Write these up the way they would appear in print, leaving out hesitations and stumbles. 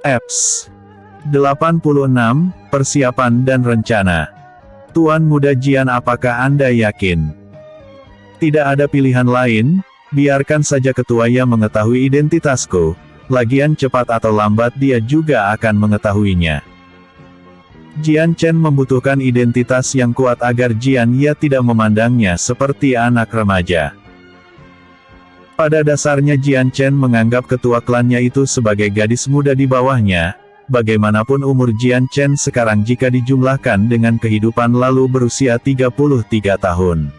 Apps 86, Persiapan dan Rencana. Tuan Muda Jian, apakah Anda yakin? Tidak ada pilihan lain, biarkan saja ketua Ya mengetahui identitasku, lagian cepat atau lambat dia juga akan mengetahuinya. Jian Chen membutuhkan identitas yang kuat agar Jian Ya tidak memandangnya seperti anak remaja. Pada dasarnya Jian Chen menganggap ketua klannya itu sebagai gadis muda di bawahnya, bagaimanapun umur Jian Chen sekarang jika dijumlahkan dengan kehidupan lalu berusia 33 tahun.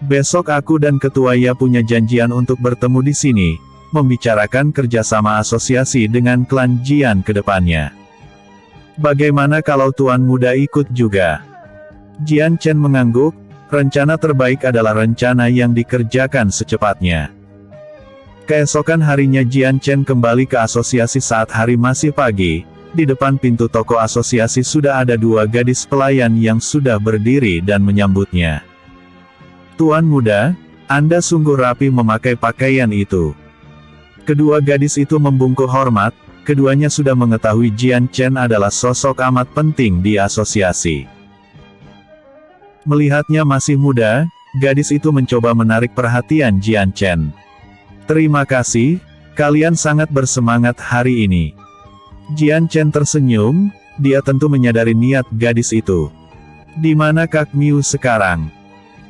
Besok aku dan ketua Ya punya janjian untuk bertemu di sini, membicarakan kerjasama asosiasi dengan klan Jian ke depannya. Bagaimana kalau Tuan Muda ikut juga? Jian Chen mengangguk, rencana terbaik adalah rencana yang dikerjakan secepatnya. Keesokan harinya Jian Chen kembali ke asosiasi saat hari masih pagi. Di depan pintu toko asosiasi sudah ada dua gadis pelayan yang sudah berdiri dan menyambutnya. Tuan Muda, Anda sungguh rapi memakai pakaian itu. Kedua gadis itu membungkuk hormat, keduanya sudah mengetahui Jian Chen adalah sosok amat penting di asosiasi. Melihatnya masih muda, gadis itu mencoba menarik perhatian Jian Chen. Terima kasih, kalian sangat bersemangat hari ini. Jian Chen tersenyum, dia tentu menyadari niat gadis itu. Di mana Kak Miu sekarang?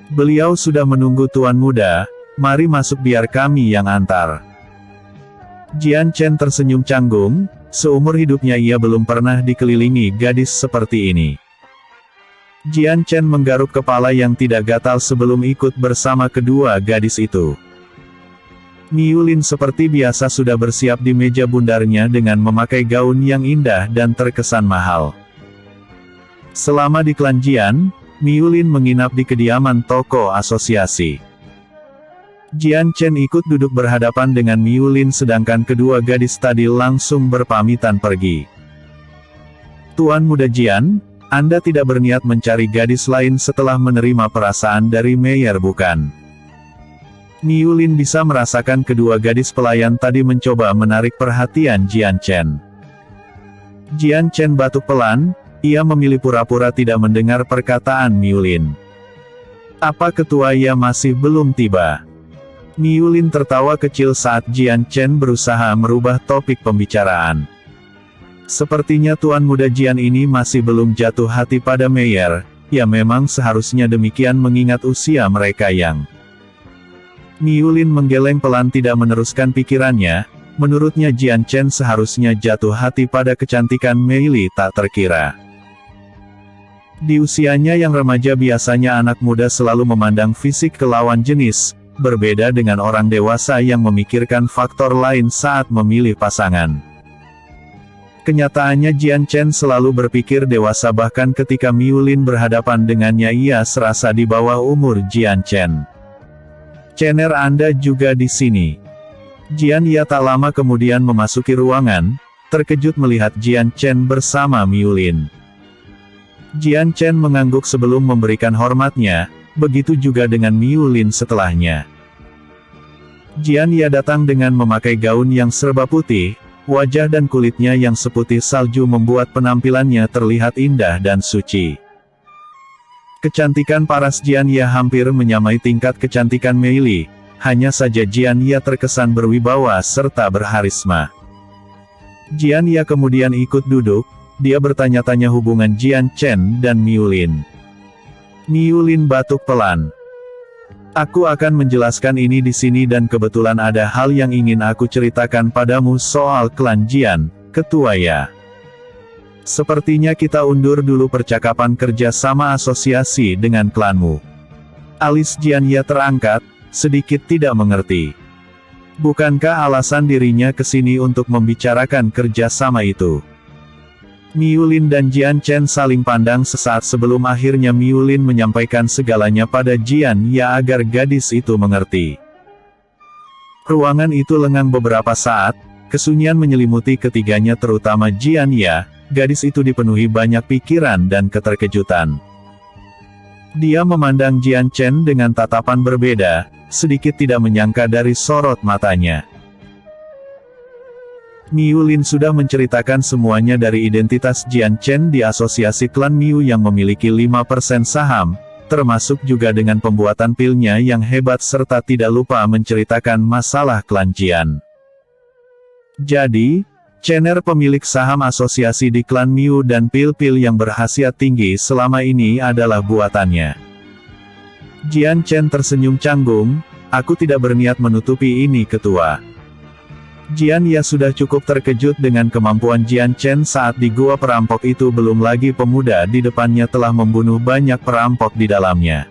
Beliau sudah menunggu Tuan Muda, mari masuk biar kami yang antar. Jian Chen tersenyum canggung, seumur hidupnya ia belum pernah dikelilingi gadis seperti ini. Jian Chen menggaruk kepala yang tidak gatal sebelum ikut bersama kedua gadis itu. Miu Lin seperti biasa sudah bersiap di meja bundarnya dengan memakai gaun yang indah dan terkesan mahal. Selama di klan Jian, Miu Lin menginap di kediaman toko asosiasi. Jian Chen ikut duduk berhadapan dengan Miu Lin sedangkan kedua gadis tadi langsung berpamitan pergi. Tuan Muda Jian, Anda tidak berniat mencari gadis lain setelah menerima perasaan dari Meyer bukan? Miu Lin bisa merasakan kedua gadis pelayan tadi mencoba menarik perhatian Jian Chen. Jian Chen batuk pelan, ia memilih pura-pura tidak mendengar perkataan Miu Lin. Apa ketua Ya masih belum tiba? Miu Lin tertawa kecil saat Jian Chen berusaha merubah topik pembicaraan. Sepertinya Tuan Muda Jian ini masih belum jatuh hati pada Meyer, ya memang seharusnya demikian mengingat usia mereka yang. Miu Lin menggeleng pelan tidak meneruskan pikirannya, menurutnya Jian Chen seharusnya jatuh hati pada kecantikan Mei Li tak terkira. Di usianya yang remaja biasanya anak muda selalu memandang fisik ke lawan jenis, berbeda dengan orang dewasa yang memikirkan faktor lain saat memilih pasangan. Kenyataannya Jian Chen selalu berpikir dewasa bahkan ketika Miu Lin berhadapan dengannya ia serasa di bawah umur Jian Chen. Cener Anda juga di sini. Jian Ya tak lama kemudian memasuki ruangan, terkejut melihat Jian Chen bersama Miu Lin. Jian Chen mengangguk sebelum memberikan hormatnya, begitu juga dengan Miu Lin setelahnya. Jian Ya datang dengan memakai gaun yang serba putih, wajah dan kulitnya yang seputih salju membuat penampilannya terlihat indah dan suci. Kecantikan paras Jian Ya hampir menyamai tingkat kecantikan Mei Li, hanya saja Jian Ya terkesan berwibawa serta berharisma. Jian Ya kemudian ikut duduk, dia bertanya-tanya hubungan Jian Chen dan Miu Lin. Miu Lin batuk pelan. Aku akan menjelaskan ini di sini dan kebetulan ada hal yang ingin aku ceritakan padamu soal klan Jian, ketua Ya. Sepertinya kita undur dulu percakapan kerja sama asosiasi dengan klanmu. Alis Jian Ya terangkat, sedikit tidak mengerti. Bukankah alasan dirinya ke sini untuk membicarakan kerja sama itu? Miu Lin dan Jian Chen saling pandang sesaat sebelum akhirnya Miu Lin menyampaikan segalanya pada Jian Ya agar gadis itu mengerti. Ruangan itu lengang beberapa saat, kesunyian menyelimuti ketiganya terutama Jian Ya, gadis itu dipenuhi banyak pikiran dan keterkejutan. Dia memandang Jian Chen dengan tatapan berbeda, sedikit tidak menyangka dari sorot matanya. Miu Lin sudah menceritakan semuanya dari identitas Jian Chen di asosiasi klan Miu yang memiliki 5% saham, termasuk juga dengan pembuatan pilnya yang hebat serta tidak lupa menceritakan masalah klan Jian. Jadi, Chener pemilik saham asosiasi di klan Miu dan pil-pil yang berkhasiat tinggi selama ini adalah buatannya. Jian Chen tersenyum canggung, aku tidak berniat menutupi ini ketua. Jian Ya sudah cukup terkejut dengan kemampuan Jian Chen saat di gua perampok itu, belum lagi pemuda di depannya telah membunuh banyak perampok di dalamnya.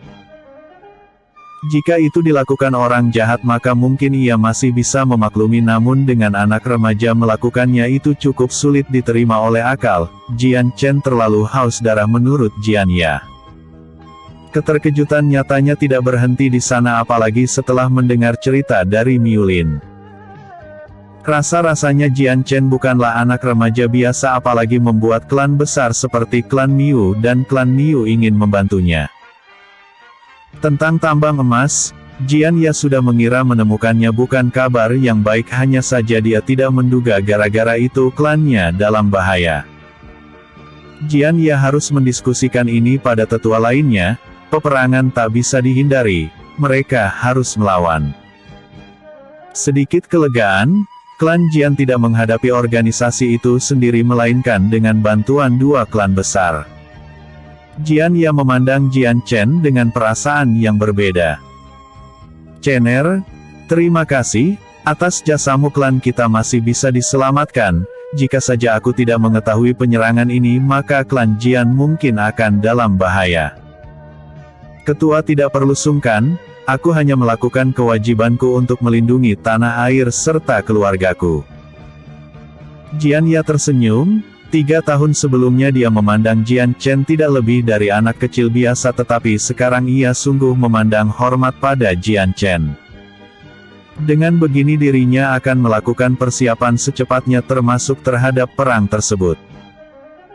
Jika itu dilakukan orang jahat maka mungkin ia masih bisa memaklumi, namun dengan anak remaja melakukannya itu cukup sulit diterima oleh akal. Jian Chen terlalu haus darah menurut Jian Ya. Keterkejutan nyatanya tidak berhenti di sana apalagi setelah mendengar cerita dari Miu Lin. Rasa-rasanya Jian Chen bukanlah anak remaja biasa apalagi membuat klan besar seperti klan Miu dan klan Niu ingin membantunya. Tentang tambang emas, Jian Ya sudah mengira menemukannya bukan kabar yang baik, hanya saja dia tidak menduga gara-gara itu klannya dalam bahaya. Jian Ya harus mendiskusikan ini pada tetua lainnya, peperangan tak bisa dihindari, mereka harus melawan. Sedikit kelegaan, klan Jian tidak menghadapi organisasi itu sendiri melainkan dengan bantuan dua klan besar. Jian Ya memandang Jian Chen dengan perasaan yang berbeda. Chener, terima kasih, atas jasamu klan kita masih bisa diselamatkan, jika saja aku tidak mengetahui penyerangan ini maka klan Jian mungkin akan dalam bahaya. Ketua tidak perlu sungkan, aku hanya melakukan kewajibanku untuk melindungi tanah air serta keluargaku. Jian Ya tersenyum, 3 tahun sebelumnya dia memandang Jian Chen tidak lebih dari anak kecil biasa, tetapi sekarang ia sungguh memandang hormat pada Jian Chen. Dengan begini dirinya akan melakukan persiapan secepatnya termasuk terhadap perang tersebut.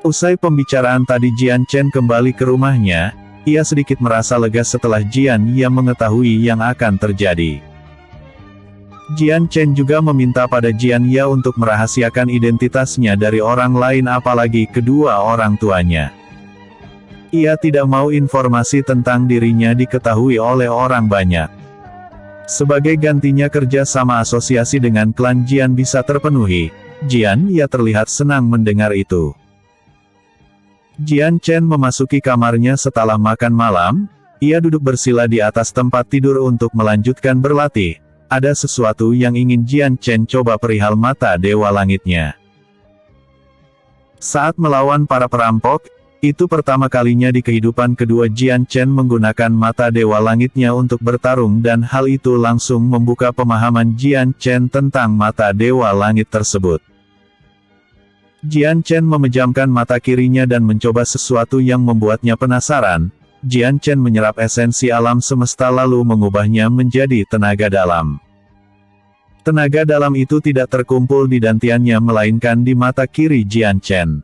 Usai pembicaraan tadi Jian Chen kembali ke rumahnya. Ia sedikit merasa lega setelah Jian Ya mengetahui yang akan terjadi. Jian Chen juga meminta pada Jian Ya untuk merahasiakan identitasnya dari orang lain apalagi kedua orang tuanya. Ia tidak mau informasi tentang dirinya diketahui oleh orang banyak. Sebagai gantinya kerja sama asosiasi dengan klan Jian bisa terpenuhi. Jian Ya terlihat senang mendengar itu. Jian Chen memasuki kamarnya setelah makan malam, ia duduk bersila di atas tempat tidur untuk melanjutkan berlatih. Ada sesuatu yang ingin Jian Chen coba perihal mata dewa langitnya. Saat melawan para perampok, itu pertama kalinya di kehidupan kedua Jian Chen menggunakan mata dewa langitnya untuk bertarung dan hal itu langsung membuka pemahaman Jian Chen tentang mata dewa langit tersebut. Jian Chen memejamkan mata kirinya dan mencoba sesuatu yang membuatnya penasaran. Jian Chen menyerap esensi alam semesta lalu mengubahnya menjadi tenaga dalam. Tenaga dalam itu tidak terkumpul di dantiannya melainkan di mata kiri Jian Chen.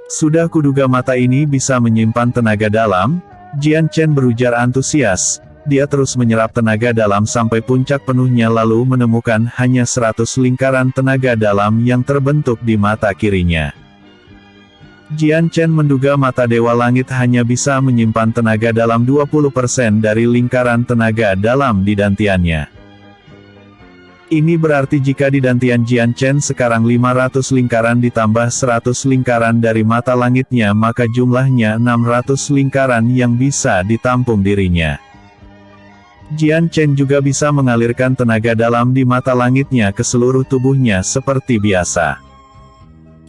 Sudah kuduga mata ini bisa menyimpan tenaga dalam, Jian Chen berujar antusias. Dia terus menyerap tenaga dalam sampai puncak penuhnya lalu menemukan hanya 100 lingkaran tenaga dalam yang terbentuk di mata kirinya. Jian Chen menduga mata dewa langit hanya bisa menyimpan tenaga dalam 20% dari lingkaran tenaga dalam di dantiannya. Ini berarti jika di dantian Jian Chen sekarang 500 lingkaran ditambah 100 lingkaran dari mata langitnya maka jumlahnya 600 lingkaran yang bisa ditampung dirinya. Jian Chen juga bisa mengalirkan tenaga dalam di mata langitnya ke seluruh tubuhnya seperti biasa.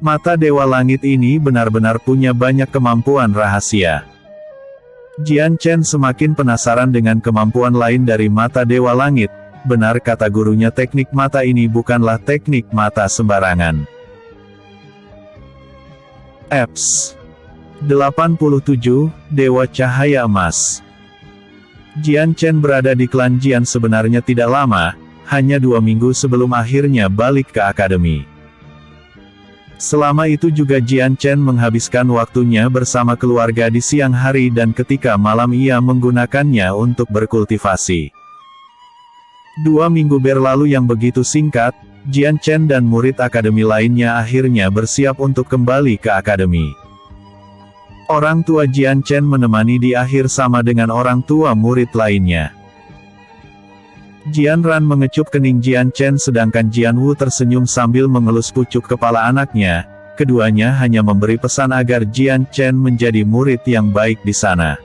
Mata dewa langit ini benar-benar punya banyak kemampuan rahasia. Jian Chen semakin penasaran dengan kemampuan lain dari mata dewa langit. Benar kata gurunya, teknik mata ini bukanlah teknik mata sembarangan. Eps 87, Dewa Cahaya Emas. Jian Chen berada di klan Jian sebenarnya tidak lama, hanya 2 minggu sebelum akhirnya balik ke akademi. Selama itu juga Jian Chen menghabiskan waktunya bersama keluarga di siang hari dan ketika malam ia menggunakannya untuk berkultivasi. 2 minggu berlalu yang begitu singkat, Jian Chen dan murid akademi lainnya akhirnya bersiap untuk kembali ke akademi. Orang tua Jian Chen menemani di akhir sama dengan orang tua murid lainnya. Jian Ran mengecup kening Jian Chen sedangkan Jian Wu tersenyum sambil mengelus pucuk kepala anaknya. Keduanya hanya memberi pesan agar Jian Chen menjadi murid yang baik di sana.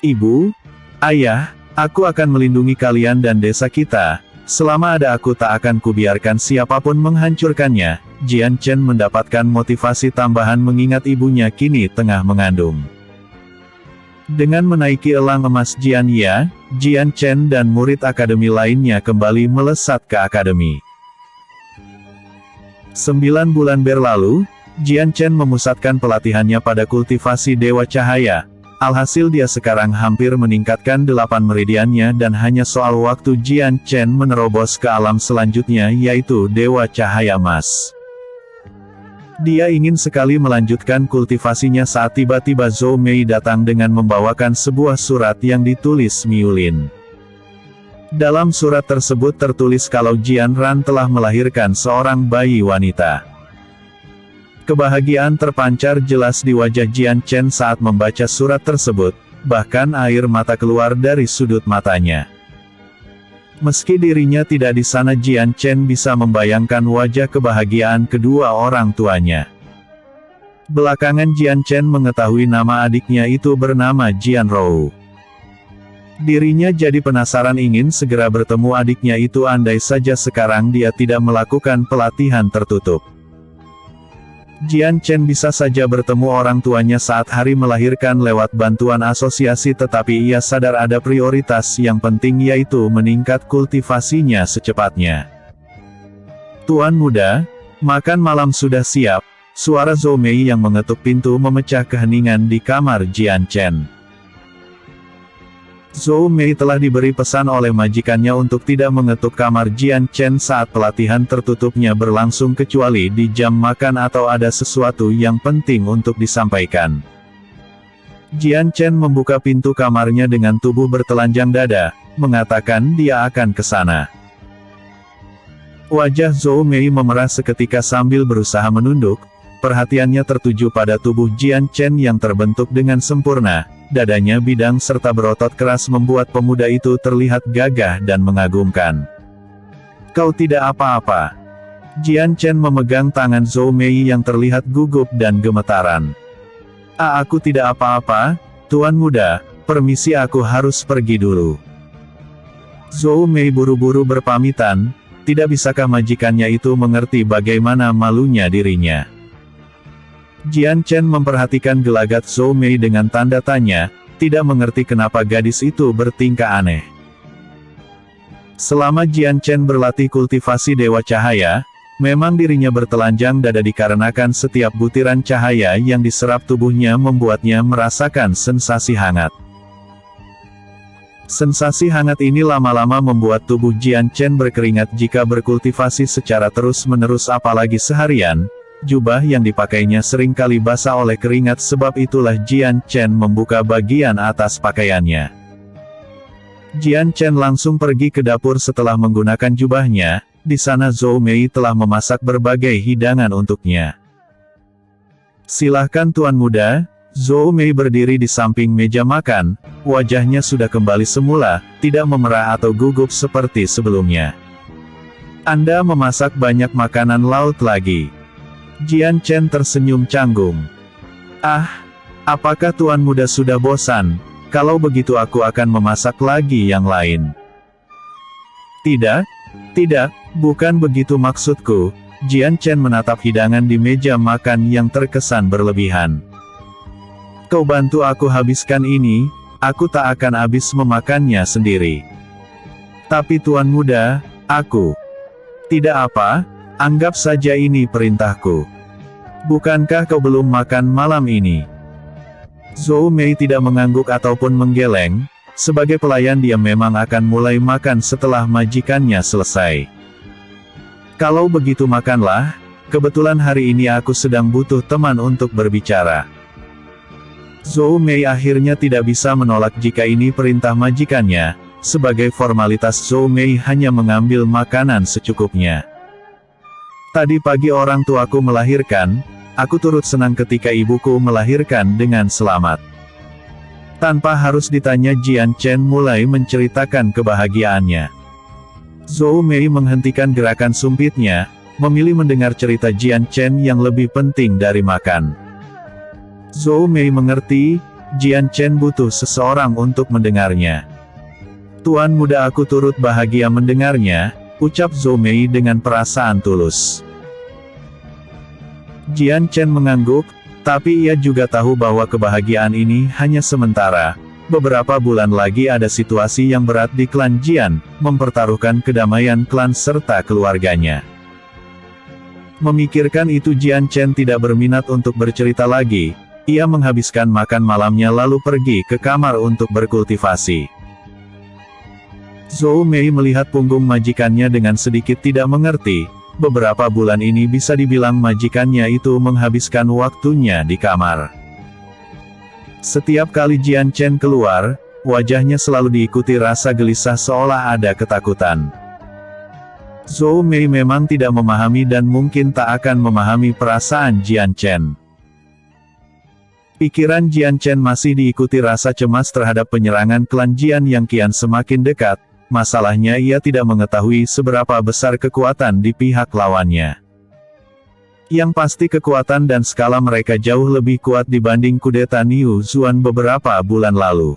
Ibu, ayah, aku akan melindungi kalian dan desa kita. Selama ada aku tak akan kubiarkan siapapun menghancurkannya. Jian Chen mendapatkan motivasi tambahan mengingat ibunya kini tengah mengandung. Dengan menaiki elang emas Jian Ya, Jian Chen dan murid akademi lainnya kembali melesat ke akademi. 9 bulan berlalu, Jian Chen memusatkan pelatihannya pada kultivasi Dewa Cahaya. Alhasil dia sekarang hampir meningkatkan 8 meridiannya dan hanya soal waktu Jian Chen menerobos ke alam selanjutnya yaitu Dewa Cahaya Emas. Dia ingin sekali melanjutkan kultivasinya saat tiba-tiba Zhou Mei datang dengan membawakan sebuah surat yang ditulis Miu Lin. Dalam surat tersebut tertulis kalau Jian Ran telah melahirkan seorang bayi wanita. Kebahagiaan terpancar jelas di wajah Jian Chen saat membaca surat tersebut, bahkan air mata keluar dari sudut matanya. Meski dirinya tidak di sana, Jian Chen bisa membayangkan wajah kebahagiaan kedua orang tuanya. Belakangan Jian Chen mengetahui nama adiknya itu bernama Jian Rou. Dirinya jadi penasaran ingin segera bertemu adiknya itu andai saja sekarang dia tidak melakukan pelatihan tertutup. Jian Chen bisa saja bertemu orang tuanya saat hari melahirkan lewat bantuan asosiasi tetapi ia sadar ada prioritas yang penting yaitu meningkat kultivasinya secepatnya. Tuan muda, makan malam sudah siap. Suara Zhou Mei yang mengetuk pintu memecah keheningan di kamar Jian Chen. Zhou Mei telah diberi pesan oleh majikannya untuk tidak mengetuk kamar Jian Chen saat pelatihan tertutupnya berlangsung kecuali di jam makan atau ada sesuatu yang penting untuk disampaikan. Jian Chen membuka pintu kamarnya dengan tubuh bertelanjang dada, mengatakan dia akan ke sana. Wajah Zhou Mei memerah seketika sambil berusaha menunduk, perhatiannya tertuju pada tubuh Jian Chen yang terbentuk dengan sempurna. Dadanya bidang serta berotot keras membuat pemuda itu terlihat gagah dan mengagumkan. Kau tidak apa-apa. Jian Chen memegang tangan Zhou Mei yang terlihat gugup dan gemetaran. Aku tidak apa-apa, Tuan muda, permisi aku harus pergi dulu. Zhou Mei buru-buru berpamitan, tidak bisakah majikannya itu mengerti bagaimana malunya dirinya. Jian Chen memperhatikan gelagat Zhou Mei dengan tanda tanya, tidak mengerti kenapa gadis itu bertingkah aneh. Selama Jian Chen berlatih kultivasi Dewa Cahaya, memang dirinya bertelanjang dada dikarenakan setiap butiran cahaya yang diserap tubuhnya membuatnya merasakan sensasi hangat. Sensasi hangat ini lama-lama membuat tubuh Jian Chen berkeringat jika berkultivasi secara terus-menerus apalagi seharian. Jubah yang dipakainya seringkali basah oleh keringat sebab itulah Jian Chen membuka bagian atas pakaiannya. Jian Chen langsung pergi ke dapur setelah menggunakan jubahnya, di sana Zhou Mei telah memasak berbagai hidangan untuknya. Silahkan Tuan muda, Zhou Mei berdiri di samping meja makan, wajahnya sudah kembali semula, tidak memerah atau gugup seperti sebelumnya. Anda memasak banyak makanan laut lagi. Jian Chen tersenyum canggung. Apakah Tuan muda sudah bosan? Kalau begitu aku akan memasak lagi yang lain. Tidak, bukan begitu maksudku. Jian Chen menatap hidangan di meja makan yang terkesan berlebihan. Kau bantu aku habiskan ini, aku tak akan habis memakannya sendiri. Tapi Tuan muda, aku... Tidak apa, anggap saja ini perintahku. Bukankah kau belum makan malam ini? Zhou Mei tidak mengangguk ataupun menggeleng, sebagai pelayan dia memang akan mulai makan setelah majikannya selesai. Kalau begitu makanlah, kebetulan hari ini aku sedang butuh teman untuk berbicara. Zhou Mei akhirnya tidak bisa menolak jika ini perintah majikannya, sebagai formalitas Zhou Mei hanya mengambil makanan secukupnya. Tadi pagi orang tuaku melahirkan, aku turut senang ketika ibuku melahirkan dengan selamat. Tanpa harus ditanya Jian Chen mulai menceritakan kebahagiaannya. Zhou Mei menghentikan gerakan sumpitnya, memilih mendengar cerita Jian Chen yang lebih penting dari makan. Zhou Mei mengerti, Jian Chen butuh seseorang untuk mendengarnya. Tuan muda, aku turut bahagia mendengarnya, ucap Zhou Mei dengan perasaan tulus. Jian Chen mengangguk, tapi ia juga tahu bahwa kebahagiaan ini hanya sementara. Beberapa bulan lagi ada situasi yang berat di klan Jian, mempertaruhkan kedamaian klan serta keluarganya. Memikirkan itu Jian Chen tidak berminat untuk bercerita lagi, ia menghabiskan makan malamnya lalu pergi ke kamar untuk berkultivasi. Zhou Mei melihat punggung majikannya dengan sedikit tidak mengerti, beberapa bulan ini bisa dibilang majikannya itu menghabiskan waktunya di kamar. Setiap kali Jian Chen keluar, wajahnya selalu diikuti rasa gelisah seolah ada ketakutan. Zhou Mei memang tidak memahami dan mungkin tak akan memahami perasaan Jian Chen. Pikiran Jian Chen masih diikuti rasa cemas terhadap penyerangan klan Jian yang kian semakin dekat, masalahnya ia tidak mengetahui seberapa besar kekuatan di pihak lawannya. Yang pasti kekuatan dan skala mereka jauh lebih kuat dibanding kudeta Niu Zuan beberapa bulan lalu.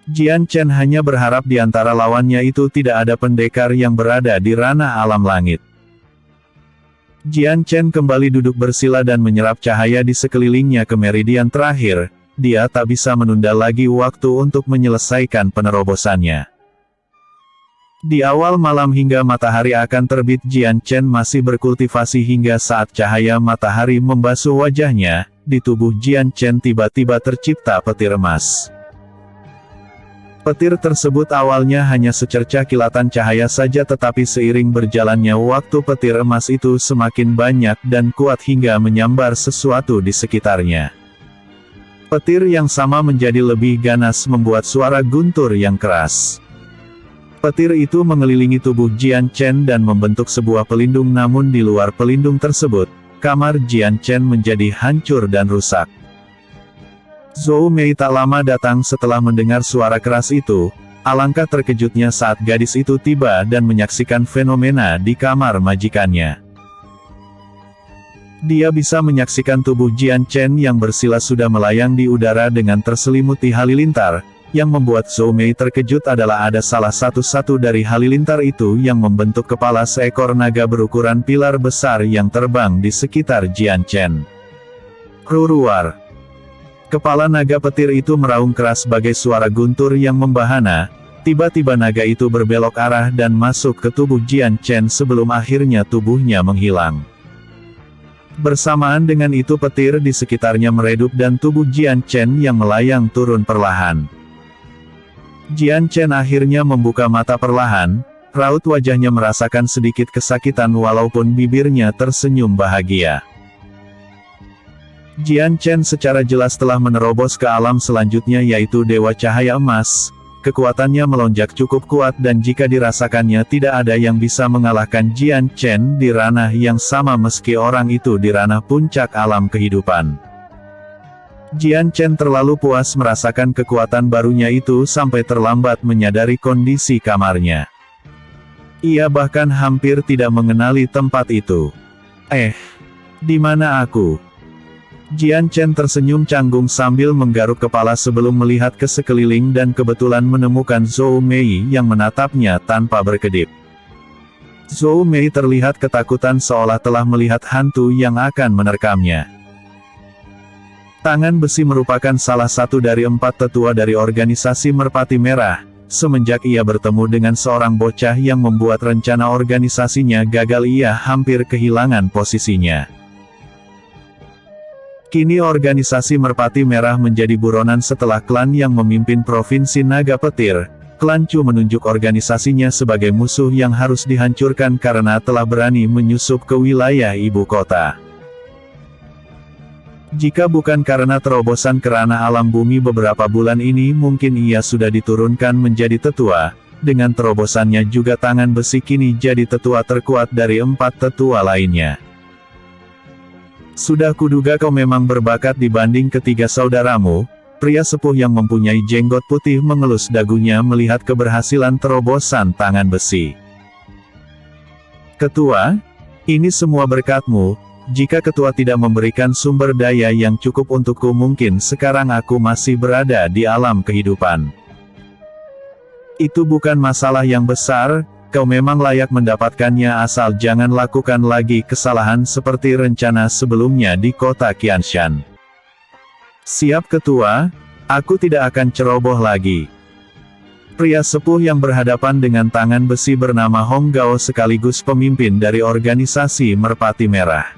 Jian Chen hanya berharap di antara lawannya itu tidak ada pendekar yang berada di ranah alam langit. Jian Chen kembali duduk bersila dan menyerap cahaya di sekelilingnya ke meridian terakhir, dia tak bisa menunda lagi waktu untuk menyelesaikan penerobosannya. Di awal malam hingga matahari akan terbit Jian Chen masih berkultivasi hingga saat cahaya matahari membasuh wajahnya, di tubuh Jian Chen tiba-tiba tercipta petir emas. Petir tersebut awalnya hanya secercah kilatan cahaya saja tetapi seiring berjalannya waktu petir emas itu semakin banyak dan kuat hingga menyambar sesuatu di sekitarnya. Petir yang sama menjadi lebih ganas membuat suara guntur yang keras. Petir itu mengelilingi tubuh Jian Chen dan membentuk sebuah pelindung, namun di luar pelindung tersebut, kamar Jian Chen menjadi hancur dan rusak. Zhou Mei tak lama datang setelah mendengar suara keras itu, alangkah terkejutnya saat gadis itu tiba dan menyaksikan fenomena di kamar majikannya. Dia bisa menyaksikan tubuh Jian Chen yang bersila sudah melayang di udara dengan terselimuti halilintar. Yang membuat Zhou Mei terkejut adalah ada salah satu dari halilintar itu yang membentuk kepala seekor naga berukuran pilar besar yang terbang di sekitar Jian Chen. Ruruar. Kepala naga petir itu meraung keras sebagai suara guntur yang membahana, tiba-tiba naga itu berbelok arah dan masuk ke tubuh Jian Chen sebelum akhirnya tubuhnya menghilang. Bersamaan dengan itu petir di sekitarnya meredup dan tubuh Jian Chen yang melayang turun perlahan. Jian Chen akhirnya membuka mata perlahan, raut wajahnya merasakan sedikit kesakitan walaupun bibirnya tersenyum bahagia. Jian Chen secara jelas telah menerobos ke alam selanjutnya yaitu Dewa Cahaya Emas, kekuatannya melonjak cukup kuat dan jika dirasakannya tidak ada yang bisa mengalahkan Jian Chen di ranah yang sama meski orang itu di ranah puncak alam kehidupan. Jian Chen terlalu puas merasakan kekuatan barunya itu sampai terlambat menyadari kondisi kamarnya. Ia bahkan hampir tidak mengenali tempat itu. Di mana aku? Jian Chen tersenyum canggung sambil menggaruk kepala sebelum melihat ke sekeliling dan kebetulan menemukan Zhou Mei yang menatapnya tanpa berkedip. Zhou Mei terlihat ketakutan seolah telah melihat hantu yang akan menerkamnya. Tangan besi merupakan salah satu dari 4 tetua dari organisasi Merpati Merah. Semenjak ia bertemu dengan seorang bocah yang membuat rencana organisasinya gagal, ia hampir kehilangan posisinya. Kini organisasi Merpati Merah menjadi buronan setelah klan yang memimpin Provinsi Naga Petir. Klan Chu menunjuk organisasinya sebagai musuh yang harus dihancurkan karena telah berani menyusup ke wilayah ibu kota. Jika bukan karena terobosan kerana alam bumi beberapa bulan ini, mungkin ia sudah diturunkan menjadi tetua. Dengan terobosannya juga tangan besi kini jadi tetua terkuat dari 4 tetua lainnya. Sudah kuduga kau memang berbakat dibanding ketiga saudaramu. Pria sepuh yang mempunyai jenggot putih mengelus dagunya melihat keberhasilan terobosan tangan besi. Ketua, ini semua berkatmu. Jika ketua tidak memberikan sumber daya yang cukup untukku, mungkin sekarang aku masih berada di alam kehidupan. Itu bukan masalah yang besar, kau memang layak mendapatkannya asal jangan lakukan lagi kesalahan seperti rencana sebelumnya di kota Qianshan. Siap ketua, aku tidak akan ceroboh lagi. Pria sepuh yang berhadapan dengan tangan besi bernama Hong Gao sekaligus pemimpin dari organisasi Merpati Merah.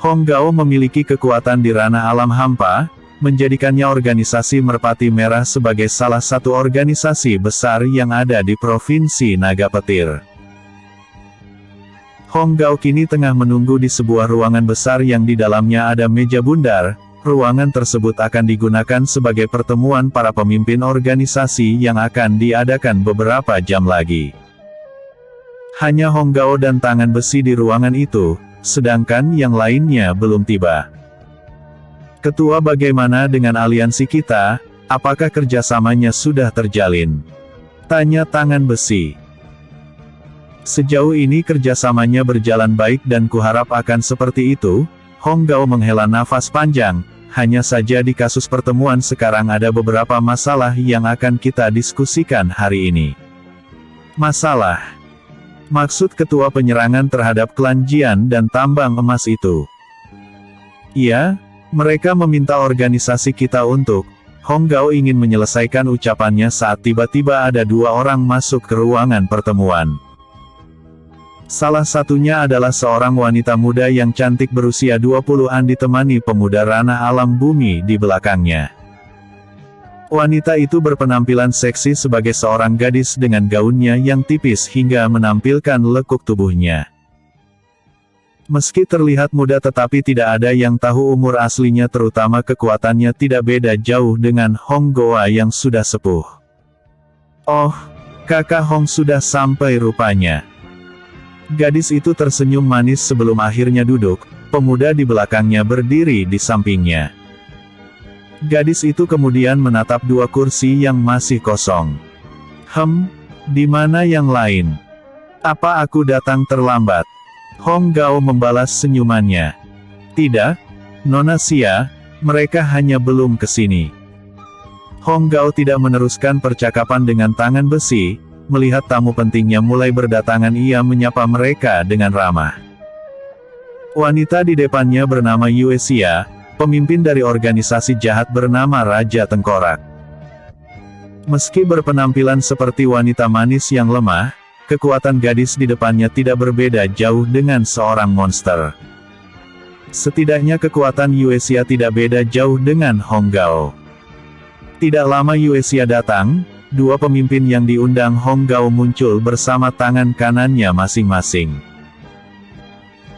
Hong Gao memiliki kekuatan di ranah alam hampa, menjadikannya organisasi Merpati Merah sebagai salah satu organisasi besar yang ada di Provinsi Naga Petir. Hong Gao kini tengah menunggu di sebuah ruangan besar yang di dalamnya ada meja bundar. Ruangan tersebut akan digunakan sebagai pertemuan para pemimpin organisasi yang akan diadakan beberapa jam lagi. Hanya Hong Gao dan tangan besi di ruangan itu, sedangkan yang lainnya belum tiba. Ketua, bagaimana dengan aliansi kita? Apakah kerjasamanya sudah terjalin? Tanya tangan besi. Sejauh ini kerjasamanya berjalan baik dan kuharap akan seperti itu. Hong Gao menghela nafas panjang. Hanya saja di kasus pertemuan sekarang ada beberapa masalah yang akan kita diskusikan hari ini. Masalah? Maksud ketua penyerangan terhadap klan Jian dan tambang emas itu? Iya, mereka meminta organisasi kita untuk... Hong Gao ingin menyelesaikan ucapannya saat tiba-tiba ada 2 orang masuk ke ruangan pertemuan. Salah satunya adalah seorang wanita muda yang cantik berusia 20-an ditemani pemuda ranah alam bumi di belakangnya. Wanita itu berpenampilan seksi sebagai seorang gadis dengan gaunnya yang tipis hingga menampilkan lekuk tubuhnya. Meski terlihat muda tetapi tidak ada yang tahu umur aslinya, terutama kekuatannya tidak beda jauh dengan Hong Gao yang sudah sepuh. Oh, kakak Hong sudah sampai rupanya. Gadis itu tersenyum manis sebelum akhirnya duduk, pemuda di belakangnya berdiri di sampingnya. Gadis itu kemudian menatap 2 kursi yang masih kosong. Di mana yang lain? Apa aku datang terlambat? Hong Gao membalas senyumannya. Tidak, Nona Xia, mereka hanya belum kesini. Hong Gao tidak meneruskan percakapan dengan tangan besi. Melihat tamu pentingnya mulai berdatangan, ia menyapa mereka dengan ramah. Wanita di depannya bernama Yue Xia, pemimpin dari organisasi jahat bernama Raja Tengkorak. Meski berpenampilan seperti wanita manis yang lemah, kekuatan gadis di depannya tidak berbeda jauh dengan seorang monster. Setidaknya kekuatan Yue Xia tidak beda jauh dengan Hong Gao. Tidak lama Yue Xia datang. 2 pemimpin yang diundang Hong Gao muncul bersama tangan kanannya masing-masing.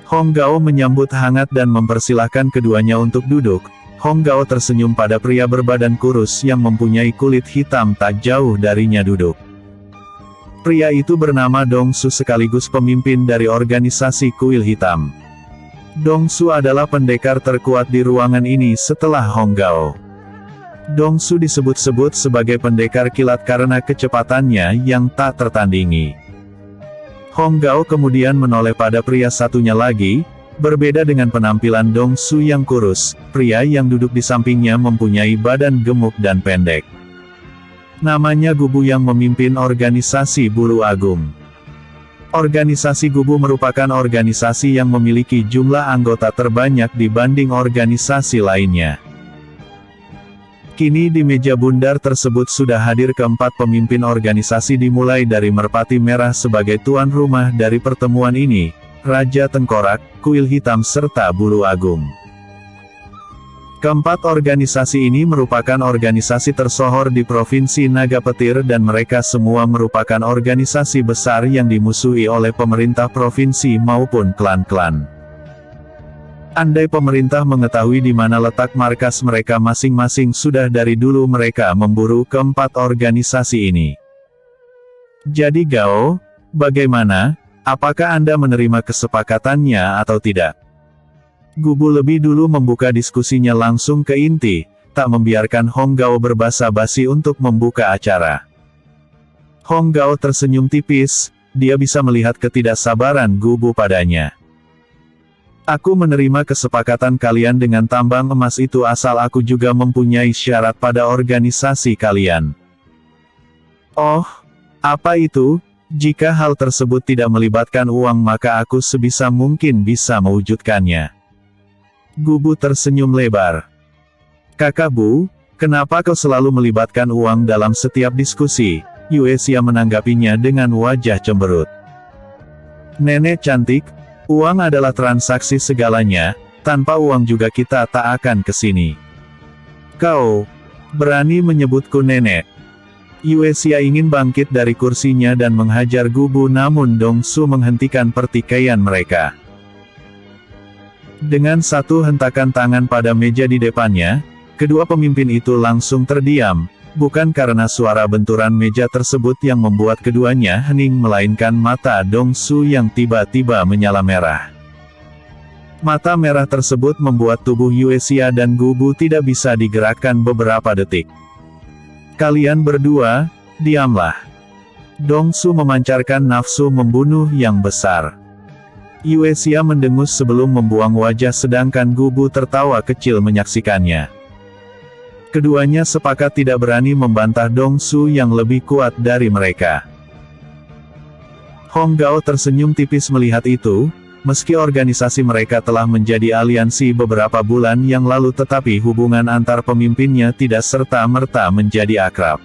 Hong Gao menyambut hangat dan mempersilahkan keduanya untuk duduk. Hong Gao tersenyum pada pria berbadan kurus yang mempunyai kulit hitam tak jauh darinya duduk. Pria itu bernama Dong Su sekaligus pemimpin dari organisasi Kuil Hitam. Dong Su adalah pendekar terkuat di ruangan ini setelah Hong Gao. Dong Su disebut-sebut sebagai pendekar kilat karena kecepatannya yang tak tertandingi. Hong Gao kemudian menoleh pada pria satunya lagi. Berbeda dengan penampilan Dong Su yang kurus, pria yang duduk di sampingnya mempunyai badan gemuk dan pendek. Namanya Gubu yang memimpin organisasi Bulu Agung. Organisasi Gubu merupakan organisasi yang memiliki jumlah anggota terbanyak dibanding organisasi lainnya. Kini di meja bundar tersebut sudah hadir keempat pemimpin organisasi dimulai dari Merpati Merah sebagai tuan rumah dari pertemuan ini, Raja Tengkorak, Kuil Hitam serta Bulu Agung. Keempat organisasi ini merupakan organisasi tersohor di Provinsi Naga Petir dan mereka semua merupakan organisasi besar yang dimusuhi oleh pemerintah provinsi maupun klan-klan. Andai pemerintah mengetahui di mana letak markas mereka masing-masing, sudah dari dulu mereka memburu keempat organisasi ini. Jadi Gao, bagaimana? Apakah Anda menerima kesepakatannya atau tidak? Gubu lebih dulu membuka diskusinya langsung ke inti, tak membiarkan Hong Gao berbasa-basi untuk membuka acara. Hong Gao tersenyum tipis, dia bisa melihat ketidaksabaran Gubu padanya. Aku menerima kesepakatan kalian dengan tambang emas itu asal aku juga mempunyai syarat pada organisasi kalian. Oh, apa itu? Jika hal tersebut tidak melibatkan uang maka aku sebisa mungkin bisa mewujudkannya. Gubu tersenyum lebar. Kakak Bu, kenapa kau selalu melibatkan uang dalam setiap diskusi? Yue Xia menanggapinya dengan wajah cemberut. Nenek cantik, uang adalah transaksi segalanya, tanpa uang juga kita tak akan kesini. Kau berani menyebutku nenek? Yue Xia ingin bangkit dari kursinya dan menghajar Gubu, namun Dong Su menghentikan pertikaian mereka. Dengan satu hentakan tangan pada meja di depannya, kedua pemimpin itu langsung terdiam, bukan karena suara benturan meja tersebut yang membuat keduanya hening, melainkan mata Dong Su yang tiba-tiba menyala merah. Mata merah tersebut membuat tubuh Yue Xia dan Gubu tidak bisa digerakkan beberapa detik. Kalian berdua, diamlah. Dong Su memancarkan nafsu membunuh yang besar. Yue Xia mendengus sebelum membuang wajah sedangkan Gubu tertawa kecil menyaksikannya. Keduanya sepakat tidak berani membantah Dong Su yang lebih kuat dari mereka. Hong Gao tersenyum tipis melihat itu, meski organisasi mereka telah menjadi aliansi beberapa bulan yang lalu tetapi hubungan antar pemimpinnya tidak serta-merta menjadi akrab.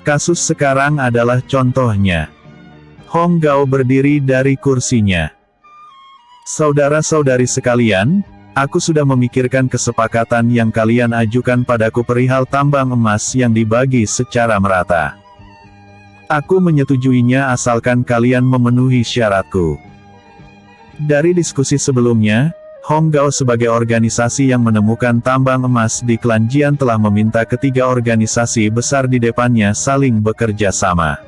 Kasus sekarang adalah contohnya. Hong Gao berdiri dari kursinya. Saudara-saudari sekalian, aku sudah memikirkan kesepakatan yang kalian ajukan padaku perihal tambang emas yang dibagi secara merata. Aku menyetujuinya asalkan kalian memenuhi syaratku. Dari diskusi sebelumnya, Hong Gao sebagai organisasi yang menemukan tambang emas di klan Jian telah meminta ketiga organisasi besar di depannya saling bekerja sama.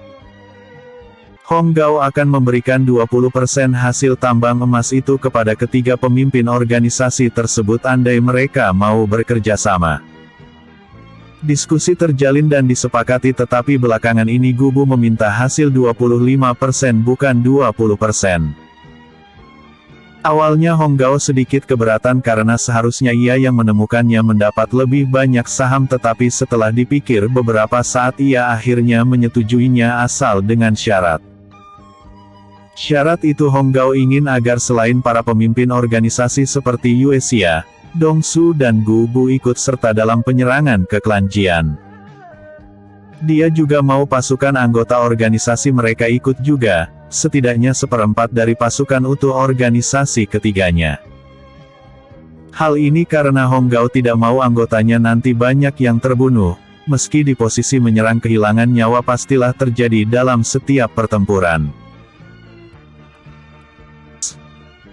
Hong Gao akan memberikan 20% hasil tambang emas itu kepada ketiga pemimpin organisasi tersebut andai mereka mau bekerja sama. Diskusi terjalin dan disepakati tetapi belakangan ini Gubu meminta hasil 25% bukan 20%. Awalnya Hong Gao sedikit keberatan karena seharusnya ia yang menemukannya mendapat lebih banyak saham tetapi setelah dipikir beberapa saat ia akhirnya menyetujuinya asal dengan syarat. Syarat itu Hong Gao ingin agar selain para pemimpin organisasi seperti Yue Xia, Dong Su dan Gubu ikut serta dalam penyerangan ke klan Jian. Dia juga mau pasukan anggota organisasi mereka ikut juga, setidaknya seperempat dari pasukan utuh organisasi ketiganya. Hal ini karena Hong Gao tidak mau anggotanya nanti banyak yang terbunuh, meski di posisi menyerang kehilangan nyawa pastilah terjadi dalam setiap pertempuran.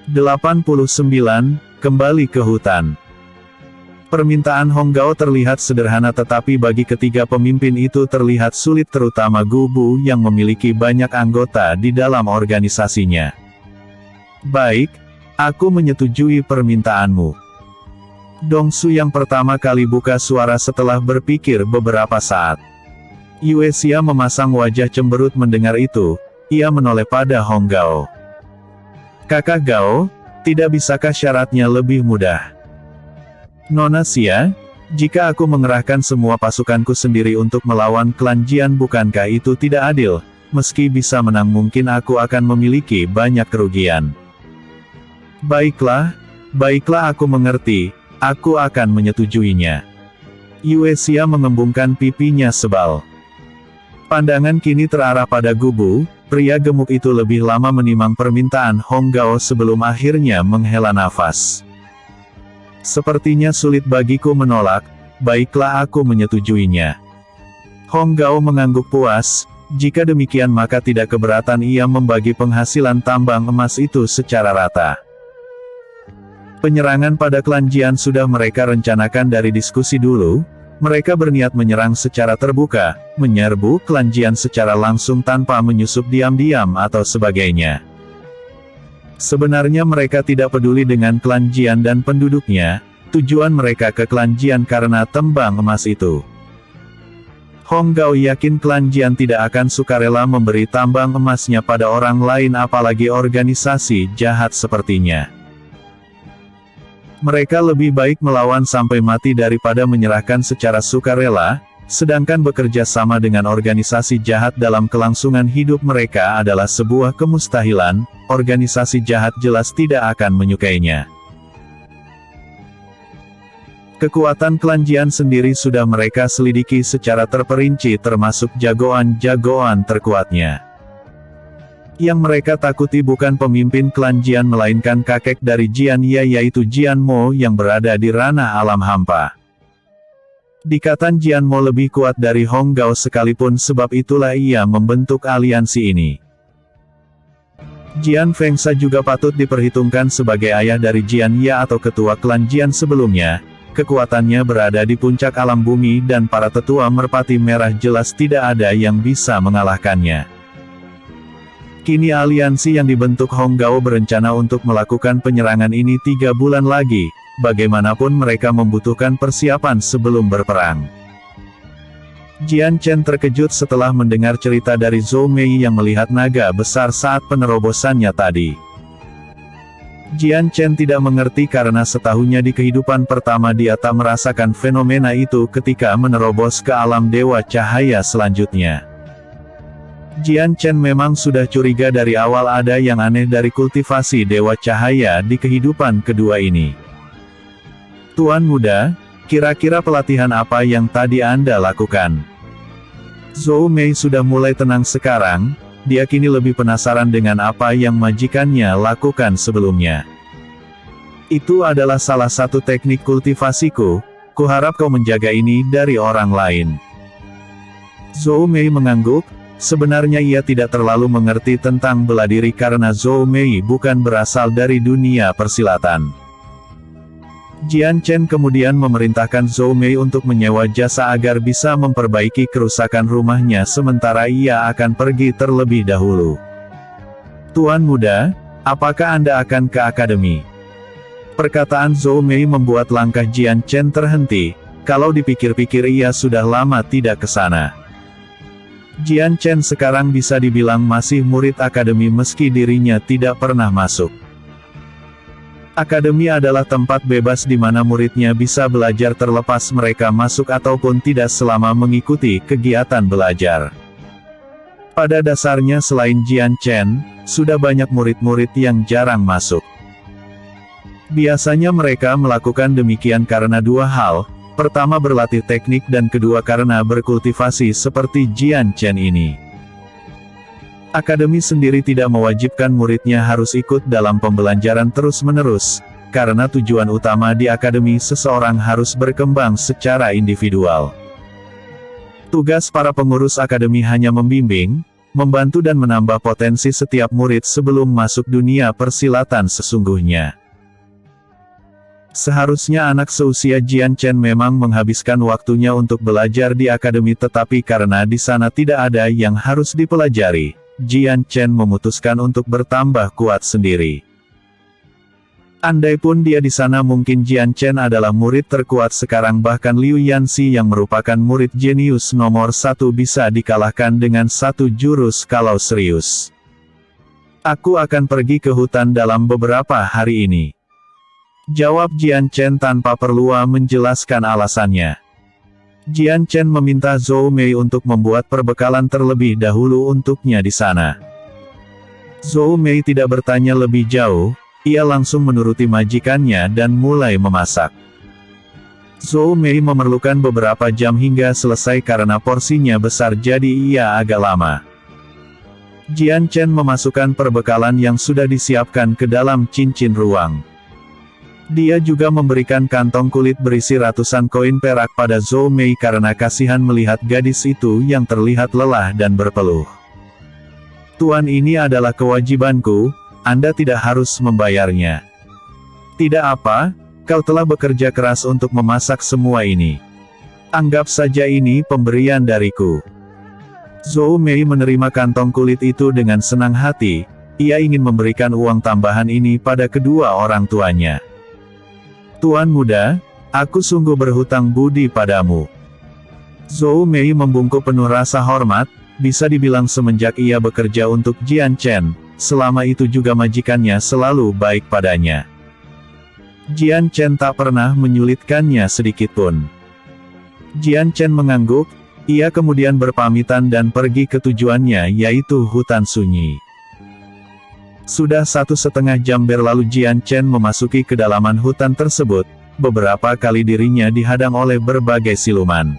89. Kembali ke hutan. Permintaan Hong Gao terlihat sederhana tetapi bagi ketiga pemimpin itu terlihat sulit terutama Gubu yang memiliki banyak anggota di dalam organisasinya. Baik, aku menyetujui permintaanmu. Dong Su yang pertama kali buka suara setelah berpikir beberapa saat. Yue Xia memasang wajah cemberut mendengar itu, ia menoleh pada Hong Gao. Kakak Gao, tidak bisakah syaratnya lebih mudah? Nona Xia, jika aku mengerahkan semua pasukanku sendiri untuk melawan klan Jian bukankah itu tidak adil? Meski bisa menang mungkin aku akan memiliki banyak kerugian. Baiklah aku mengerti, aku akan menyetujuinya. Yue Xia mengembungkan pipinya sebal. Pandangan kini terarah pada Gubu, pria gemuk itu lebih lama menimang permintaan Hong Gao sebelum akhirnya menghela nafas. Sepertinya sulit bagiku menolak, baiklah aku menyetujuinya. Hong Gao mengangguk puas, jika demikian maka tidak keberatan ia membagi penghasilan tambang emas itu secara rata. Penyerangan pada klan Jian sudah mereka rencanakan dari diskusi dulu. Mereka berniat menyerang secara terbuka, menyerbu klan Jian secara langsung tanpa menyusup diam-diam atau sebagainya. Sebenarnya mereka tidak peduli dengan klan Jian dan penduduknya, tujuan mereka ke klan Jian karena tembang emas itu. Hong Gao yakin klan Jian tidak akan sukarela memberi tambang emasnya pada orang lain apalagi organisasi jahat sepertinya. Mereka lebih baik melawan sampai mati daripada menyerahkan secara sukarela, sedangkan bekerja sama dengan organisasi jahat dalam kelangsungan hidup mereka adalah sebuah kemustahilan, organisasi jahat jelas tidak akan menyukainya. Kekuatan klan Jian sendiri sudah mereka selidiki secara terperinci termasuk jagoan-jagoan terkuatnya. Yang mereka takuti bukan pemimpin klan Jian melainkan kakek dari Jian Ye yaitu Jian Mo yang berada di ranah alam hampa. Dikatan Jian Mo lebih kuat dari Hong Gao sekalipun sebab itulah ia membentuk aliansi ini. Jian Fengsa juga patut diperhitungkan sebagai ayah dari Jian Ye atau ketua klan Jian sebelumnya. Kekuatannya berada di puncak alam bumi dan para tetua merpati merah jelas tidak ada yang bisa mengalahkannya. Kini aliansi yang dibentuk Hong Gao berencana untuk melakukan penyerangan ini 3 bulan lagi, bagaimanapun mereka membutuhkan persiapan sebelum berperang. Jian Chen terkejut setelah mendengar cerita dari Zhou Mei yang melihat naga besar saat penerobosannya tadi. Jian Chen tidak mengerti karena setahunnya di kehidupan pertama dia tak merasakan fenomena itu ketika menerobos ke alam dewa cahaya selanjutnya. Jian Chen memang sudah curiga dari awal ada yang aneh dari kultivasi dewa cahaya di kehidupan kedua ini. Tuan muda, kira-kira pelatihan apa yang tadi Anda lakukan? Zhou Mei sudah mulai tenang sekarang, dia kini lebih penasaran dengan apa yang majikannya lakukan sebelumnya. Itu adalah salah satu teknik kultivasiku, kuharap kau menjaga ini dari orang lain. Zhou Mei mengangguk. Sebenarnya ia tidak terlalu mengerti tentang bela diri karena Zhou Mei bukan berasal dari dunia persilatan. Jian Chen kemudian memerintahkan Zhou Mei untuk menyewa jasa agar bisa memperbaiki kerusakan rumahnya sementara ia akan pergi terlebih dahulu. Tuan muda, apakah Anda akan ke akademi? Perkataan Zhou Mei membuat langkah Jian Chen terhenti, kalau dipikir-pikir ia sudah lama tidak ke sana. Jian Chen sekarang bisa dibilang masih murid akademi meski dirinya tidak pernah masuk. Akademi adalah tempat bebas di mana muridnya bisa belajar terlepas mereka masuk ataupun tidak selama mengikuti kegiatan belajar. Pada dasarnya selain Jian Chen, sudah banyak murid-murid yang jarang masuk. Biasanya mereka melakukan demikian karena 2 hal. Pertama berlatih teknik dan kedua karena berkultivasi seperti Jian Chen ini. Akademi sendiri tidak mewajibkan muridnya harus ikut dalam pembelajaran terus-menerus, karena tujuan utama di akademi seseorang harus berkembang secara individual. Tugas para pengurus akademi hanya membimbing, membantu dan menambah potensi setiap murid sebelum masuk dunia persilatan sesungguhnya. Seharusnya anak seusia Jian Chen memang menghabiskan waktunya untuk belajar di akademi tetapi karena di sana tidak ada yang harus dipelajari, Jian Chen memutuskan untuk bertambah kuat sendiri. Andaipun dia di sana mungkin Jian Chen adalah murid terkuat sekarang bahkan Liu Yanxi yang merupakan murid jenius nomor 1 bisa dikalahkan dengan 1 jurus kalau serius. Aku akan pergi ke hutan dalam beberapa hari ini. Jawab Jian Chen tanpa perlu menjelaskan alasannya. Jian Chen meminta Zhou Mei untuk membuat perbekalan terlebih dahulu untuknya di sana. Zhou Mei tidak bertanya lebih jauh, ia langsung menuruti majikannya dan mulai memasak. Zhou Mei memerlukan beberapa jam hingga selesai karena porsinya besar jadi ia agak lama. Jian Chen memasukkan perbekalan yang sudah disiapkan ke dalam cincin ruang. Dia juga memberikan kantong kulit berisi ratusan koin perak pada Zhou Mei karena kasihan melihat gadis itu yang terlihat lelah dan berpeluh. Tuan, ini adalah kewajibanku, Anda tidak harus membayarnya. Tidak apa, kau telah bekerja keras untuk memasak semua ini. Anggap saja ini pemberian dariku. Zhou Mei menerima kantong kulit itu dengan senang hati, ia ingin memberikan uang tambahan ini pada kedua orang tuanya. Tuan muda, aku sungguh berhutang budi padamu. Zhou Mei membungkuk penuh rasa hormat, bisa dibilang semenjak ia bekerja untuk Jian Chen, selama itu juga majikannya selalu baik padanya. Jian Chen tak pernah menyulitkannya sedikitpun. Jian Chen mengangguk, ia kemudian berpamitan dan pergi ke tujuannya yaitu hutan sunyi. Sudah 1,5 jam berlalu Jian Chen memasuki kedalaman hutan tersebut, beberapa kali dirinya dihadang oleh berbagai siluman.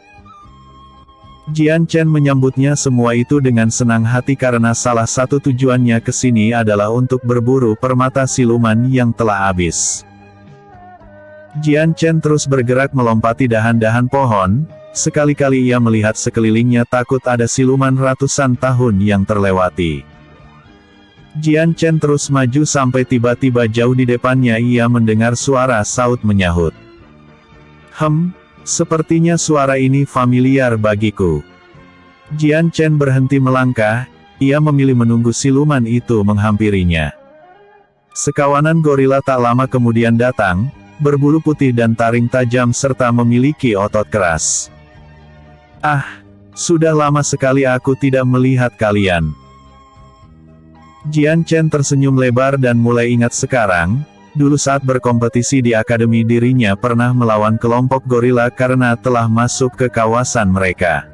Jian Chen menyambutnya semua itu dengan senang hati karena salah satu tujuannya ke sini adalah untuk berburu permata siluman yang telah habis. Jian Chen terus bergerak melompati dahan-dahan pohon, sekali-kali ia melihat sekelilingnya takut ada siluman ratusan tahun yang terlewati. Jian Chen terus maju sampai tiba-tiba jauh di depannya ia mendengar suara saut menyahut. Sepertinya suara ini familiar bagiku. Jian Chen berhenti melangkah, ia memilih menunggu siluman itu menghampirinya. Sekawanan gorila tak lama kemudian datang, berbulu putih dan taring tajam serta memiliki otot keras. Sudah lama sekali aku tidak melihat kalian. Jian Chen tersenyum lebar dan mulai ingat sekarang, dulu saat berkompetisi di akademi dirinya pernah melawan kelompok gorila karena telah masuk ke kawasan mereka.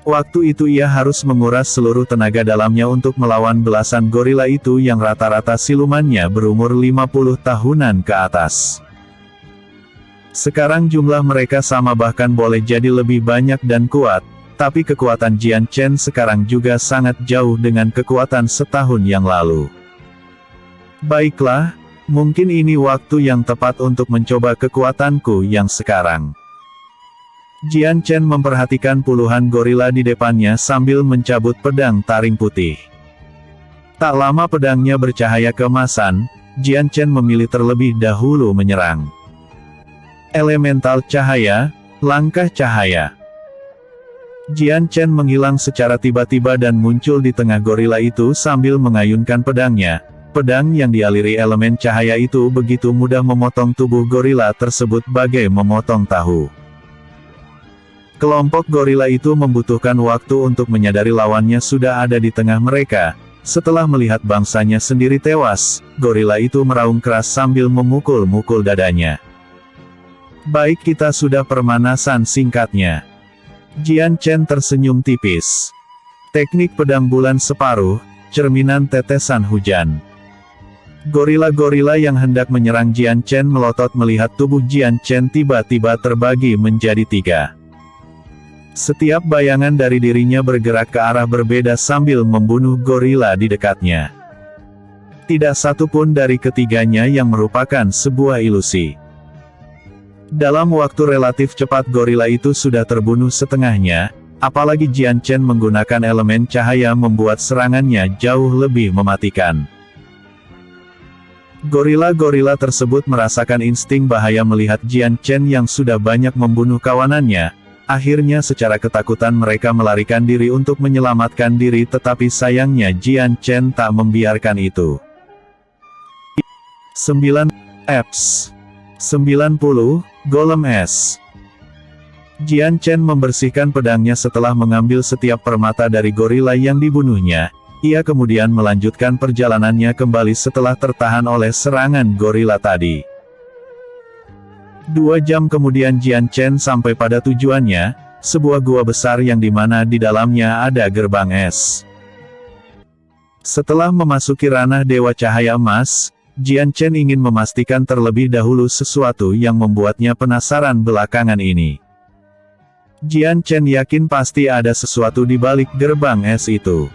Waktu itu ia harus menguras seluruh tenaga dalamnya untuk melawan belasan gorila itu yang rata-rata silumannya berumur 50 tahunan ke atas. Sekarang jumlah mereka sama bahkan boleh jadi lebih banyak dan kuat, tapi kekuatan Jian Chen sekarang juga sangat jauh dengan kekuatan setahun yang lalu. Baiklah, mungkin ini waktu yang tepat untuk mencoba kekuatanku yang sekarang. Jian Chen memperhatikan puluhan gorila di depannya sambil mencabut pedang taring putih. Tak lama pedangnya bercahaya keemasan, Jian Chen memilih terlebih dahulu menyerang. Elemental cahaya, langkah cahaya. Jian Chen menghilang secara tiba-tiba dan muncul di tengah gorila itu sambil mengayunkan pedangnya. Pedang yang dialiri elemen cahaya itu begitu mudah memotong tubuh gorila tersebut bagai memotong tahu. Kelompok gorila itu membutuhkan waktu untuk menyadari lawannya sudah ada di tengah mereka. Setelah melihat bangsanya sendiri tewas, gorila itu meraung keras sambil memukul-mukul dadanya. Baik, kita sudah permanasan singkatnya. Jian Chen tersenyum tipis. Teknik pedang bulan separuh, cerminan tetesan hujan. Gorila-gorila yang hendak menyerang Jian Chen melotot melihat tubuh Jian Chen tiba-tiba terbagi menjadi 3. Setiap bayangan dari dirinya bergerak ke arah berbeda sambil membunuh gorila di dekatnya. Tidak satu pun dari ketiganya yang merupakan sebuah ilusi. Dalam waktu relatif cepat gorila itu sudah terbunuh setengahnya, apalagi Jian Chen menggunakan elemen cahaya membuat serangannya jauh lebih mematikan. Gorila-gorila tersebut merasakan insting bahaya melihat Jian Chen yang sudah banyak membunuh kawanannya. Akhirnya secara ketakutan mereka melarikan diri untuk menyelamatkan diri, tetapi sayangnya Jian Chen tak membiarkan itu. 9. Eps 90, Golem Es. Jian Chen membersihkan pedangnya setelah mengambil setiap permata dari gorila yang dibunuhnya. Ia kemudian melanjutkan perjalanannya kembali setelah tertahan oleh serangan gorila tadi. 2 jam kemudian Jian Chen sampai pada tujuannya, sebuah gua besar yang dimana di dalamnya ada gerbang es. Setelah memasuki ranah Dewa Cahaya Emas, Jian Chen ingin memastikan terlebih dahulu sesuatu yang membuatnya penasaran belakangan ini. Jian Chen yakin pasti ada sesuatu di balik gerbang es itu.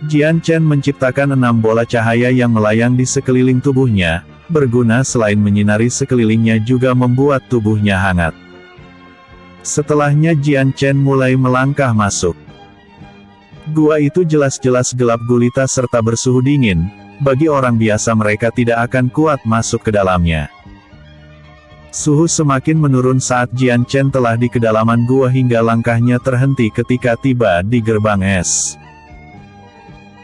Jian Chen menciptakan 6 bola cahaya yang melayang di sekeliling tubuhnya, berguna selain menyinari sekelilingnya juga membuat tubuhnya hangat. Setelahnya Jian Chen mulai melangkah masuk. Gua itu jelas-jelas gelap gulita serta bersuhu dingin, bagi orang biasa mereka tidak akan kuat masuk ke dalamnya. Suhu semakin menurun saat Jian Chen telah di kedalaman gua hingga langkahnya terhenti ketika tiba di gerbang es.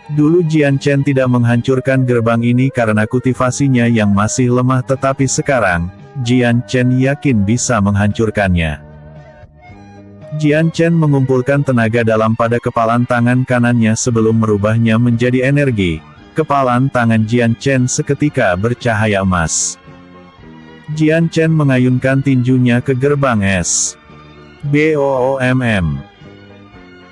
Dulu Jian Chen tidak menghancurkan gerbang ini karena kultivasinya yang masih lemah, tetapi sekarang, Jian Chen yakin bisa menghancurkannya. Jian Chen mengumpulkan tenaga dalam pada kepalan tangan kanannya sebelum merubahnya menjadi energi. Kepalan tangan Jian Chen seketika bercahaya emas. Jian Chen mengayunkan tinjunya ke gerbang es. BOOMM.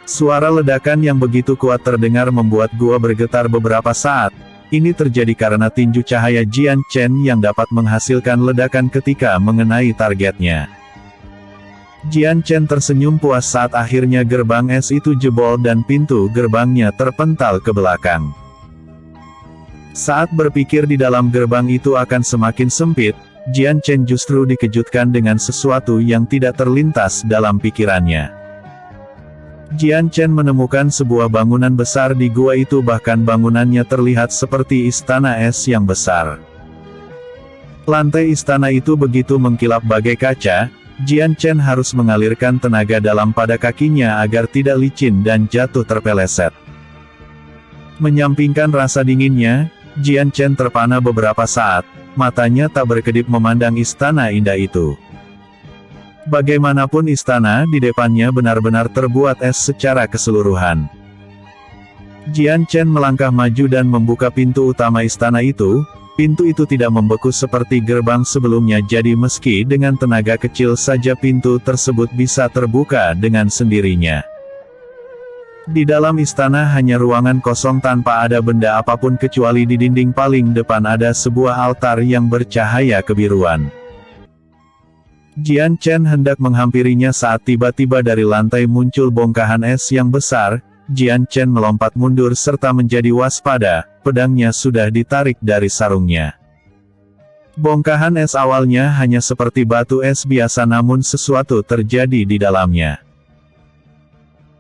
Suara ledakan yang begitu kuat terdengar membuat gua bergetar beberapa saat. Ini terjadi karena tinju cahaya Jian Chen yang dapat menghasilkan ledakan ketika mengenai targetnya. Jian Chen tersenyum puas saat akhirnya gerbang es itu jebol dan pintu gerbangnya terpental ke belakang. Saat berpikir di dalam gerbang itu akan semakin sempit, Jian Chen justru dikejutkan dengan sesuatu yang tidak terlintas dalam pikirannya. Jian Chen menemukan sebuah bangunan besar di gua itu, bahkan bangunannya terlihat seperti istana es yang besar. Lantai istana itu begitu mengkilap bagai kaca, Jian Chen harus mengalirkan tenaga dalam pada kakinya agar tidak licin dan jatuh terpeleset. Menyampingkan rasa dinginnya, Jian Chen terpana beberapa saat, matanya tak berkedip memandang istana indah itu. Bagaimanapun istana di depannya benar-benar terbuat es secara keseluruhan. Jian Chen melangkah maju dan membuka pintu utama istana itu. Pintu itu tidak membeku seperti gerbang sebelumnya, jadi meski dengan tenaga kecil saja pintu tersebut bisa terbuka dengan sendirinya. Di dalam istana hanya ruangan kosong tanpa ada benda apapun kecuali di dinding paling depan ada sebuah altar yang bercahaya kebiruan. Jian Chen hendak menghampirinya saat tiba-tiba dari lantai muncul bongkahan es yang besar. Jian Chen melompat mundur serta menjadi waspada, pedangnya sudah ditarik dari sarungnya. Bongkahan es awalnya hanya seperti batu es biasa, namun sesuatu terjadi di dalamnya.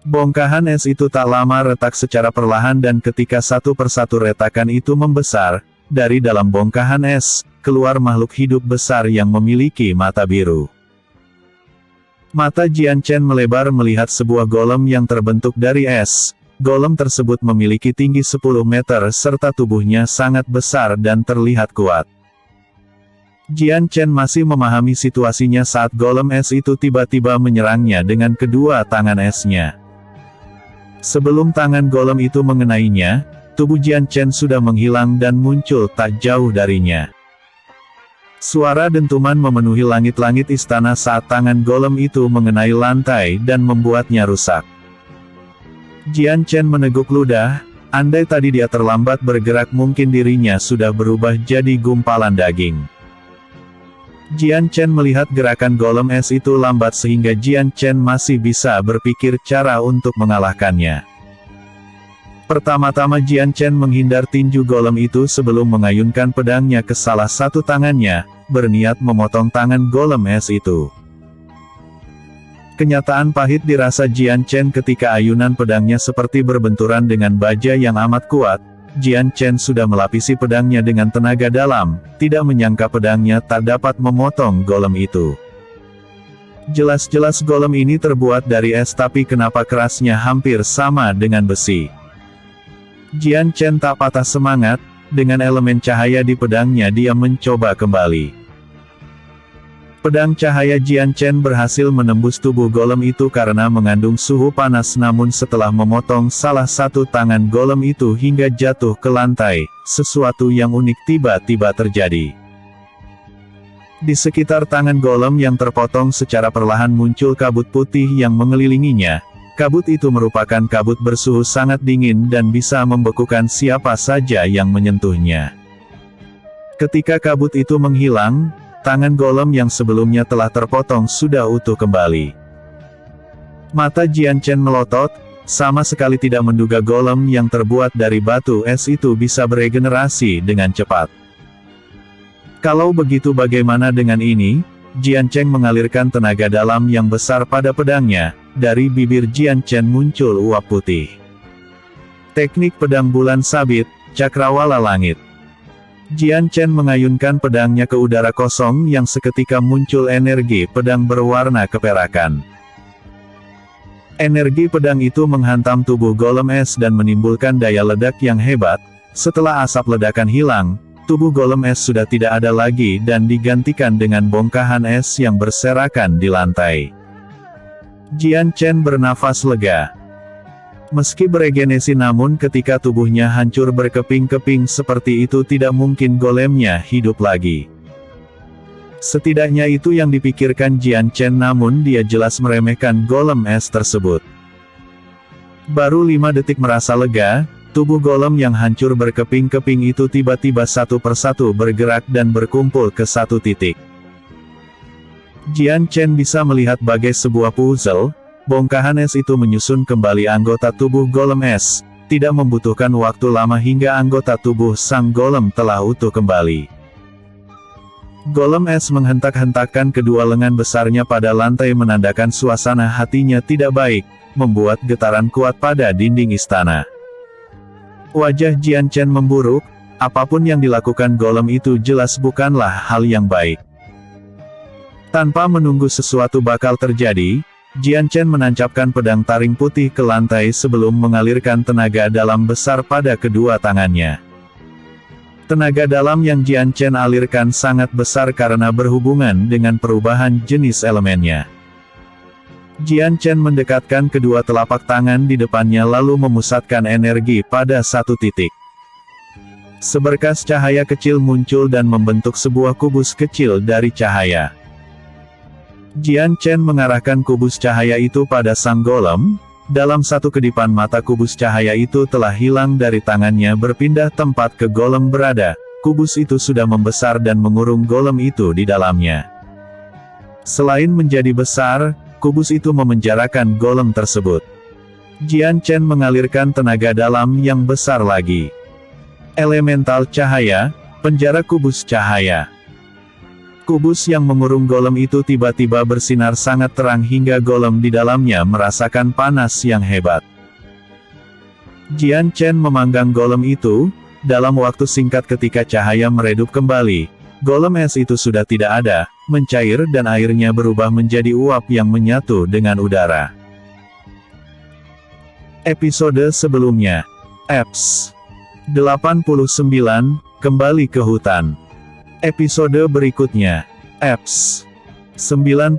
Bongkahan es itu tak lama retak secara perlahan dan ketika satu persatu retakan itu membesar, dari dalam bongkahan es, keluar makhluk hidup besar yang memiliki mata biru. Mata Jian Chen melebar melihat sebuah golem yang terbentuk dari es. Golem tersebut memiliki tinggi 10 meter serta tubuhnya sangat besar dan terlihat kuat. Jian Chen masih memahami situasinya saat golem es itu tiba-tiba menyerangnya dengan kedua tangan esnya. Sebelum tangan golem itu mengenainya, tubuh Jian Chen sudah menghilang dan muncul tak jauh darinya. Suara dentuman memenuhi langit-langit istana saat tangan golem itu mengenai lantai dan membuatnya rusak. Jian Chen meneguk ludah, andai tadi dia terlambat bergerak mungkin dirinya sudah berubah jadi gumpalan daging. Jian Chen melihat gerakan golem es itu lambat sehingga Jian Chen masih bisa berpikir cara untuk mengalahkannya. Pertama-tama Jian Chen menghindar tinju golem itu sebelum mengayunkan pedangnya ke salah satu tangannya, berniat memotong tangan golem es itu. Kenyataan pahit dirasa Jian Chen ketika ayunan pedangnya seperti berbenturan dengan baja yang amat kuat. Jian Chen sudah melapisi pedangnya dengan tenaga dalam, tidak menyangka pedangnya tak dapat memotong golem itu. Jelas-jelas golem ini terbuat dari es, tapi kenapa kerasnya hampir sama dengan besi. Jian Chen tak patah semangat, dengan elemen cahaya di pedangnya dia mencoba kembali. Pedang cahaya Jian Chen berhasil menembus tubuh golem itu karena mengandung suhu panas, namun setelah memotong salah satu tangan golem itu hingga jatuh ke lantai, sesuatu yang unik tiba-tiba terjadi. Di sekitar tangan golem yang terpotong secara perlahan muncul kabut putih yang mengelilinginya. Kabut itu merupakan kabut bersuhu sangat dingin dan bisa membekukan siapa saja yang menyentuhnya. Ketika kabut itu menghilang, tangan golem yang sebelumnya telah terpotong sudah utuh kembali. Mata Jian Chen melotot, sama sekali tidak menduga golem yang terbuat dari batu es itu bisa beregenerasi dengan cepat. Kalau begitu bagaimana dengan ini? Jian Chen mengalirkan tenaga dalam yang besar pada pedangnya, dari bibir Jian Chen muncul uap putih. Teknik pedang bulan sabit, cakrawala langit. Jian Chen mengayunkan pedangnya ke udara kosong yang seketika muncul energi pedang berwarna keperakan. Energi pedang itu menghantam tubuh golem es dan menimbulkan daya ledak yang hebat. Setelah asap ledakan hilang, tubuh golem es sudah tidak ada lagi dan digantikan dengan bongkahan es yang berserakan di lantai. Jian Chen bernafas lega. Meski beregenesi namun ketika tubuhnya hancur berkeping-keping seperti itu tidak mungkin golemnya hidup lagi. Setidaknya itu yang dipikirkan Jian Chen namun dia jelas meremehkan golem es tersebut. Baru 5 detik merasa lega, tubuh golem yang hancur berkeping-keping itu tiba-tiba satu persatu bergerak dan berkumpul ke satu titik. Jian Chen bisa melihat bagai sebuah puzzle. Bongkahan es itu menyusun kembali anggota tubuh golem es, tidak membutuhkan waktu lama hingga anggota tubuh sang golem telah utuh kembali. Golem es menghentak-hentakkan kedua lengan besarnya pada lantai menandakan suasana hatinya tidak baik, membuat getaran kuat pada dinding istana. Wajah Jian Chen memburuk, apapun yang dilakukan golem itu jelas bukanlah hal yang baik. Tanpa menunggu sesuatu bakal terjadi, Jian Chen menancapkan pedang taring putih ke lantai sebelum mengalirkan tenaga dalam besar pada kedua tangannya. Tenaga dalam yang Jian Chen alirkan sangat besar karena berhubungan dengan perubahan jenis elemennya. Jian Chen mendekatkan kedua telapak tangan di depannya lalu memusatkan energi pada satu titik. Seberkas cahaya kecil muncul dan membentuk sebuah kubus kecil dari cahaya. Jian Chen mengarahkan kubus cahaya itu pada sang golem. Dalam satu kedipan mata kubus cahaya itu telah hilang dari tangannya berpindah tempat ke golem berada. Kubus itu sudah membesar dan mengurung golem itu di dalamnya. Selain menjadi besar, kubus itu memenjarakan golem tersebut. Jian Chen mengalirkan tenaga dalam yang besar lagi. Elemental cahaya, penjara kubus cahaya. Kubus yang mengurung golem itu tiba-tiba bersinar sangat terang hingga golem di dalamnya merasakan panas yang hebat. Jian Chen memanggang golem itu. Dalam waktu singkat ketika cahaya meredup kembali, golem es itu sudah tidak ada, mencair dan airnya berubah menjadi uap yang menyatu dengan udara. Episode sebelumnya. Eps 89, kembali ke hutan. Episode berikutnya. Eps 90